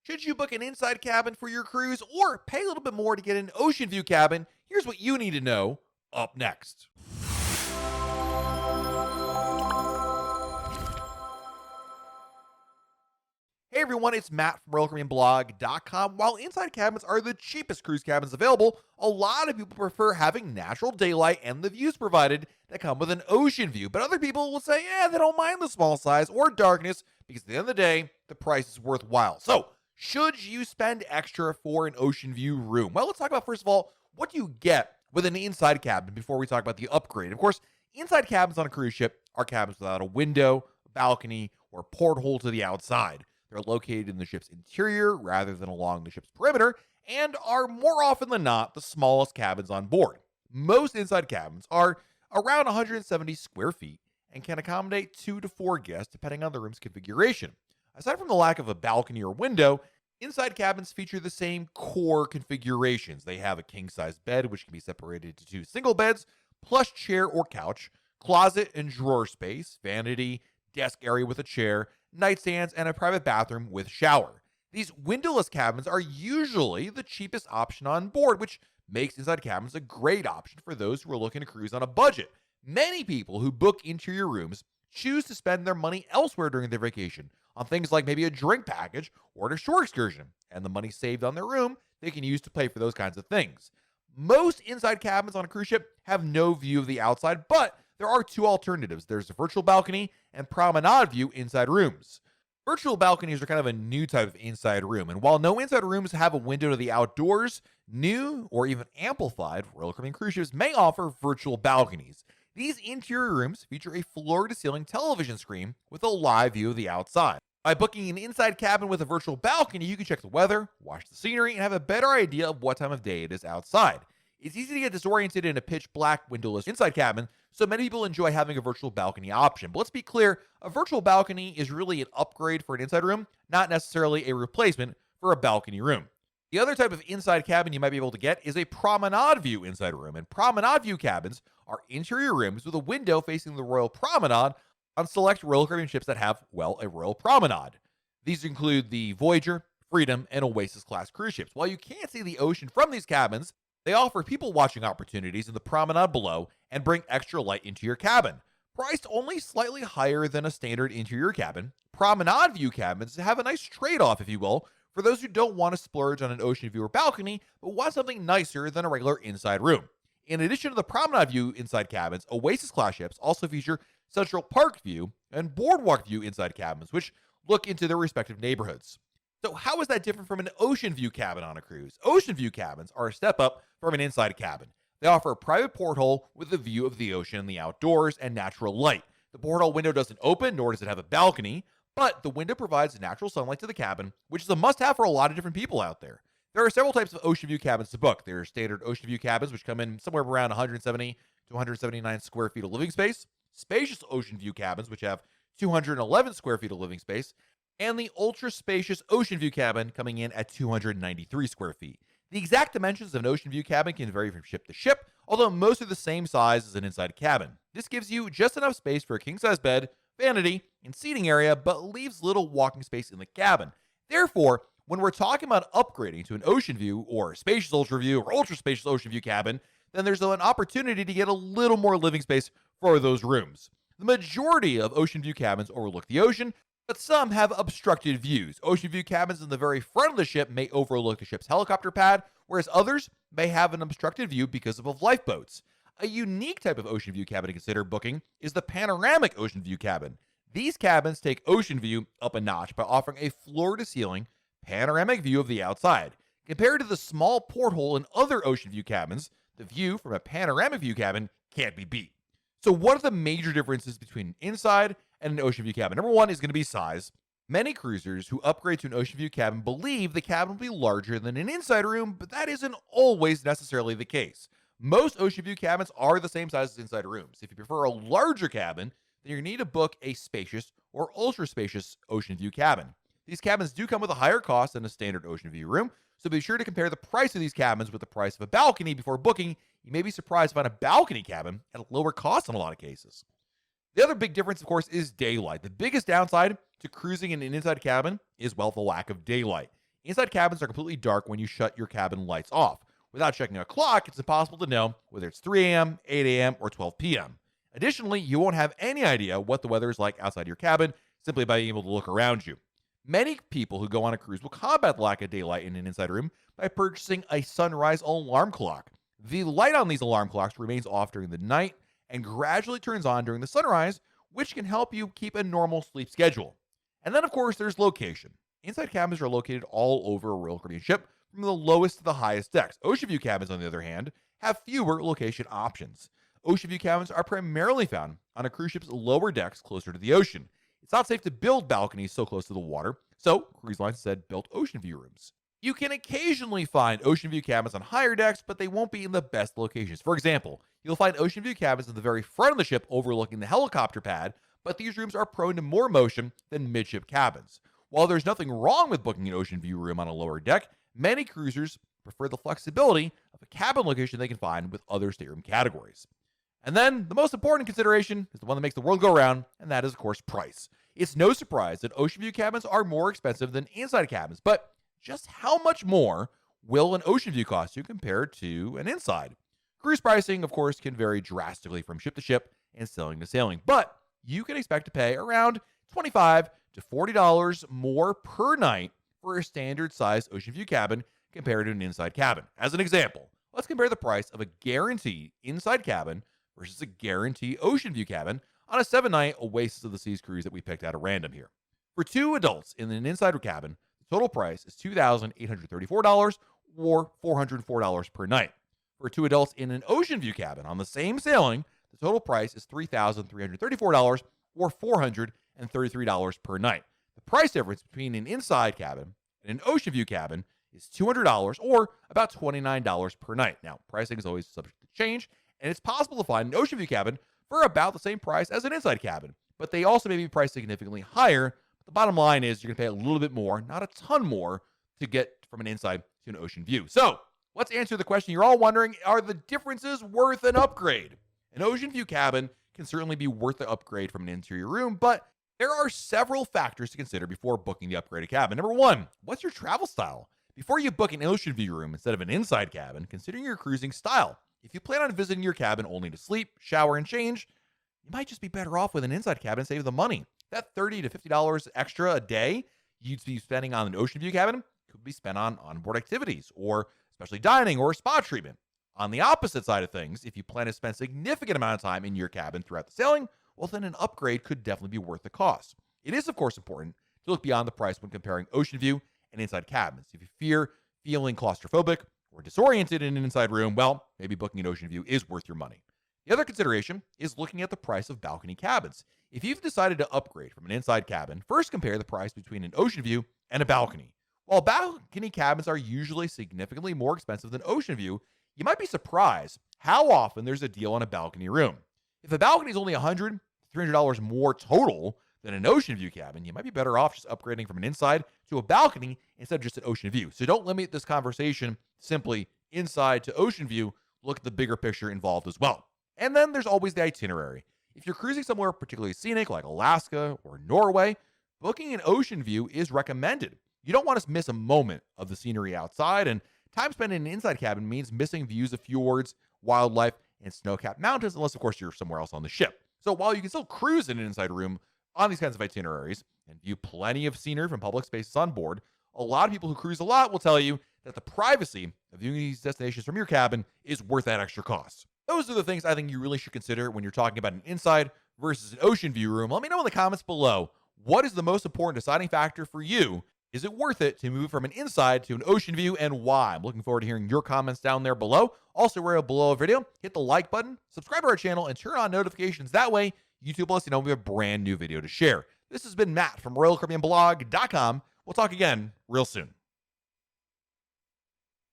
Should you book an inside cabin for your cruise or pay a little bit more to get an ocean view cabin? Here's what you need to know up next. Hey everyone, it's Matt from RoyalCaribbeanBlog.com. While inside cabins are the cheapest cruise cabins available, a lot of people prefer having natural daylight and the views provided that come with an ocean view. But other people will say, yeah, they don't mind the small size or darkness because at the end of the day, the price is worthwhile. So, should you spend extra for an ocean view room? Well, let's talk about, first of all, what do you get with an inside cabin before we talk about the upgrade. Of course, inside cabins on a cruise ship are cabins without a window, balcony, or porthole to the outside. They're located in the ship's interior rather than along the ship's perimeter and are more often than not the smallest cabins on board. Most inside cabins are around 170 square feet and can accommodate 2 to 4 guests depending on the room's configuration. Aside from the lack of a balcony or window, inside cabins feature the same core configurations. They have a king-size bed, which can be separated into 2 single beds, plush chair or couch, closet and drawer space, vanity, desk area with a chair, nightstands, and a private bathroom with shower. These windowless cabins are usually the cheapest option on board, which makes inside cabins a great option for those who are looking to cruise on a budget. Many people who book interior rooms choose to spend their money elsewhere during their vacation on things like maybe a drink package or a shore excursion, and the money saved on their room they can use to pay for those kinds of things. Most inside cabins on a cruise ship have no view of the outside, but there are 2 alternatives. There's a virtual balcony and promenade view inside rooms. Virtual balconies are kind of a new type of inside room, and while no inside rooms have a window to the outdoors, new or even amplified Royal Caribbean cruise ships may offer virtual balconies. These interior rooms feature a floor-to-ceiling television screen with a live view of the outside. By booking an inside cabin with a virtual balcony, you can check the weather, watch the scenery, and have a better idea of what time of day it is outside. It's easy to get disoriented in a pitch black windowless inside cabin, so many people enjoy having a virtual balcony option. But let's be clear, a virtual balcony is really an upgrade for an inside room, not necessarily a replacement for a balcony room. The other type of inside cabin you might be able to get is a promenade view inside room, and promenade view cabins are interior rooms with a window facing the Royal Promenade on select Royal Caribbean ships that have, well, a Royal Promenade. These include the Voyager, Freedom, and Oasis class cruise ships. While you can't see the ocean from these cabins, they offer people watching opportunities in the promenade below and bring extra light into your cabin. Priced only slightly higher than a standard interior cabin, promenade view cabins have a nice trade-off, if you will, for those who don't want to splurge on an ocean view or balcony, but want something nicer than a regular inside room. In addition to the promenade view inside cabins, Oasis class ships also feature Central Park view and Boardwalk view inside cabins, which look into their respective neighborhoods. So how is that different from an ocean view cabin on a cruise? Ocean view cabins are a step up from an inside cabin. They offer a private porthole with a view of the ocean, the outdoors, and natural light. The porthole window doesn't open, nor does it have a balcony, but the window provides natural sunlight to the cabin, which is a must-have for a lot of different people out there. There are several types of ocean view cabins to book. There are standard ocean view cabins, which come in somewhere around 170 to 179 square feet of living space. Spacious ocean view cabins, which have 211 square feet of living space, and the ultra spacious ocean view cabin coming in at 293 square feet. The exact dimensions of an ocean view cabin can vary from ship to ship, although most are the same size as an inside cabin. This gives you just enough space for a king-size bed, vanity, and seating area, but leaves little walking space in the cabin. Therefore, when we're talking about upgrading to an ocean view or spacious ultra view or ultra spacious ocean view cabin, then there's an opportunity to get a little more living space for those rooms. The majority of ocean view cabins overlook the ocean, but some have obstructed views. Ocean view cabins in the very front of the ship may overlook the ship's helicopter pad, whereas others may have an obstructed view because of lifeboats. A unique type of ocean view cabin to consider booking is the panoramic ocean view cabin. These cabins take ocean view up a notch by offering a floor-to-ceiling panoramic view of the outside. Compared to the small porthole in other ocean view cabins, the view from a panoramic view cabin can't be beat. So what are the major differences between an inside and an ocean view cabin? Number one is going to be size. Many cruisers who upgrade to an ocean view cabin believe the cabin will be larger than an inside room, but that isn't always necessarily the case. Most ocean view cabins are the same size as inside rooms. If you prefer a larger cabin, then you're going to need to book a spacious or ultra spacious ocean view cabin. These cabins do come with a higher cost than a standard ocean view room, so be sure to compare the price of these cabins with the price of a balcony before booking. You may be surprised to find a balcony cabin at a lower cost in a lot of cases. The other big difference, of course, is daylight. The biggest downside to cruising in an inside cabin is, well, the lack of daylight. Inside cabins are completely dark when you shut your cabin lights off. Without checking a clock, it's impossible to know whether it's 3 a.m., 8 a.m., or 12 p.m. Additionally, you won't have any idea what the weather is like outside your cabin simply by being able to look around you. Many people who go on a cruise will combat the lack of daylight in an inside room by purchasing a sunrise alarm clock. The light on these alarm clocks remains off during the night and gradually turns on during the sunrise, which can help you keep a normal sleep schedule. And then, of course, there's location. Inside cabins are located all over a Royal Caribbean ship, from the lowest to the highest decks. Ocean view cabins, on the other hand, have fewer location options. Ocean view cabins are primarily found on a cruise ship's lower decks closer to the ocean. It's not safe to build balconies so close to the water, so cruise lines instead built ocean view rooms. You can occasionally find ocean view cabins on higher decks, but they won't be in the best locations. For example, you'll find ocean view cabins at the very front of the ship overlooking the helicopter pad, but these rooms are prone to more motion than midship cabins. While there's nothing wrong with booking an ocean view room on a lower deck, many cruisers prefer the flexibility of a cabin location they can find with other stateroom categories. And then the most important consideration is the one that makes the world go round, and that is, of course, price. It's no surprise that ocean view cabins are more expensive than inside cabins, but just how much more will an ocean view cost you compared to an inside? Cruise pricing, of course, can vary drastically from ship to ship and sailing to sailing, but you can expect to pay around $25 to $40 more per night for a standard sized ocean view cabin compared to an inside cabin. As an example, let's compare the price of a guaranteed inside cabin versus a guaranteed ocean view cabin on a 7-night Oasis of the Seas cruise that we picked out at random here. For 2 adults in an inside cabin, the total price is $2,834 or $404 per night. For 2 adults in an ocean view cabin on the same sailing, the total price is $3,334 or $433 per night. The price difference between an inside cabin and an ocean view cabin is $200 or about $29 per night. Now, pricing is always subject to change, and it's possible to find an ocean view cabin for about the same price as an inside cabin, but they also may be priced significantly higher. The bottom line is you're going to pay a little bit more, not a ton more, to get from an inside to an ocean view. So let's answer the question you're all wondering: are the differences worth an upgrade? An ocean view cabin can certainly be worth the upgrade from an interior room, but there are several factors to consider before booking the upgraded cabin. Number one, what's your travel style? Before you book an ocean view room instead of an inside cabin, consider your cruising style. If you plan on visiting your cabin only to sleep, shower, and change, you might just be better off with an inside cabin and save the money. That $30 to $50 extra a day you'd be spending on an ocean view cabin could be spent on onboard activities or especially dining or spa treatment. On the opposite side of things, if you plan to spend a significant amount of time in your cabin throughout the sailing, well, then an upgrade could definitely be worth the cost. It is, of course, important to look beyond the price when comparing ocean view and inside cabins. If you fear feeling claustrophobic or disoriented in an inside room, well, maybe booking an ocean view is worth your money. The other consideration is looking at the price of balcony cabins. If you've decided to upgrade from an inside cabin, first compare the price between an ocean view and a balcony. While balcony cabins are usually significantly more expensive than ocean view, you might be surprised how often there's a deal on a balcony room. If a balcony is only $100 to $300 more total than an ocean view cabin, you might be better off just upgrading from an inside to a balcony instead of just an ocean view. So don't limit this conversation simply inside to ocean view. Look at the bigger picture involved as well. And then there's always the itinerary. If you're cruising somewhere particularly scenic like Alaska or Norway, booking an ocean view is recommended. You don't want to miss a moment of the scenery outside, and time spent in an inside cabin means missing views of fjords, wildlife, and snow-capped mountains, unless, of course, you're somewhere else on the ship. So while you can still cruise in an inside room on these kinds of itineraries and view plenty of scenery from public spaces on board, a lot of people who cruise a lot will tell you that the privacy of viewing these destinations from your cabin is worth that extra cost. Those are the things I think you really should consider when you're talking about an inside versus an ocean view room. Let me know in the comments below, what is the most important deciding factor for you? Is it worth it to move from an inside to an ocean view, and why? I'm looking forward to hearing your comments down there below. Also, right below a video, hit the like button, subscribe to our channel, and turn on notifications. That way, YouTube lets you know we have a brand new video to share. This has been Matt from RoyalCaribbeanBlog.com. We'll talk again real soon.